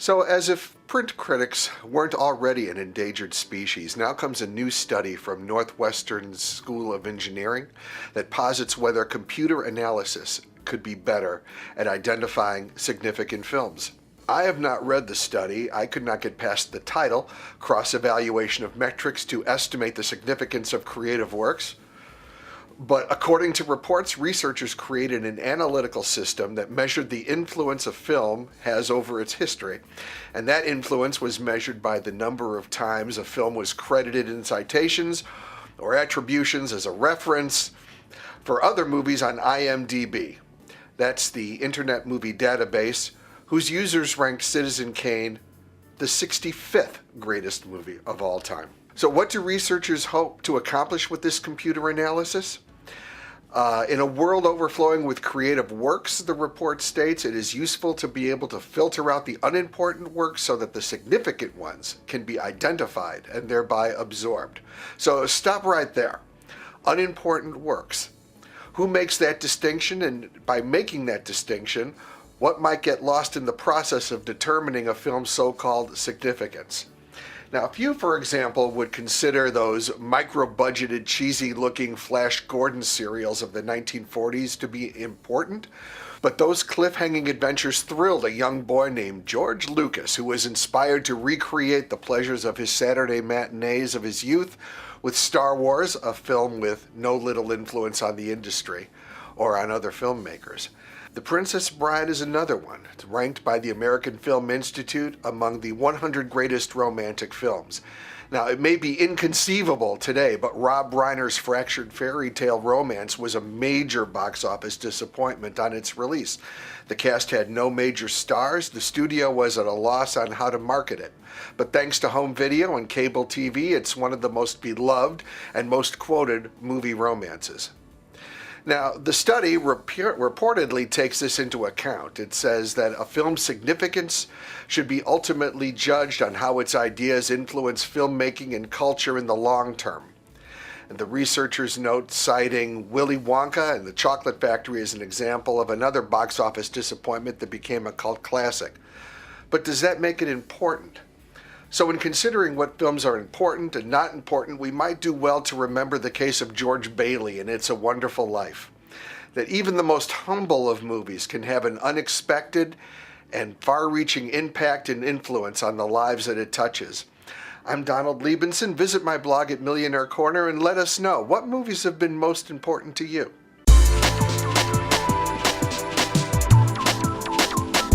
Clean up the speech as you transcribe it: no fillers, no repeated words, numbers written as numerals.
So, as if print critics weren't already an endangered species, now comes a new study from Northwestern School of Engineering that posits whether computer analysis could be better at identifying significant films. I have not read the study. I could not get past the title, Cross-Evaluation of Metrics to Estimate the Significance of Creative Works. But according to reports, researchers created an analytical system that measured the influence a film has over its history. And that influence was measured by the number of times a film was credited in citations or attributions as a reference for other movies on IMDb. That's the Internet Movie Database, whose users ranked Citizen Kane the 65th greatest movie of all time. So what do researchers hope to accomplish with this computer analysis? In a world overflowing with creative works, the report states, it is useful to be able to filter out the unimportant works so that the significant ones can be identified and thereby absorbed. So stop right there. Unimportant works. Who makes that distinction? And by making that distinction, what might get lost in the process of determining a film's so-called significance? Now, if you, for example, would consider those micro-budgeted, cheesy-looking Flash Gordon serials of the 1940s to be important, but those cliffhanging adventures thrilled a young boy named George Lucas, who was inspired to recreate the pleasures of his Saturday matinees of his youth with Star Wars, a film with no little influence on the industry or on other filmmakers. The Princess Bride is another one. It's ranked by the American Film Institute among the 100 greatest romantic films. Now, it may be inconceivable today, but Rob Reiner's fractured fairy tale romance was a major box office disappointment on its release. The cast had no major stars. The studio was at a loss on how to market it. But thanks to home video and cable TV, it's one of the most beloved and most quoted movie romances. Now, the study reportedly takes this into account. It says that a film's significance should be ultimately judged on how its ideas influence filmmaking and culture in the long term. And the researchers note, citing Willy Wonka and the Chocolate Factory as an example of another box office disappointment that became a cult classic. But does that make it important? So in considering what films are important and not important, we might do well to remember the case of George Bailey in It's a Wonderful Life. That even the most humble of movies can have an unexpected and far-reaching impact and influence on the lives that it touches. I'm Donald Liebenson. Visit my blog at Millionaire Corner and let us know what movies have been most important to you.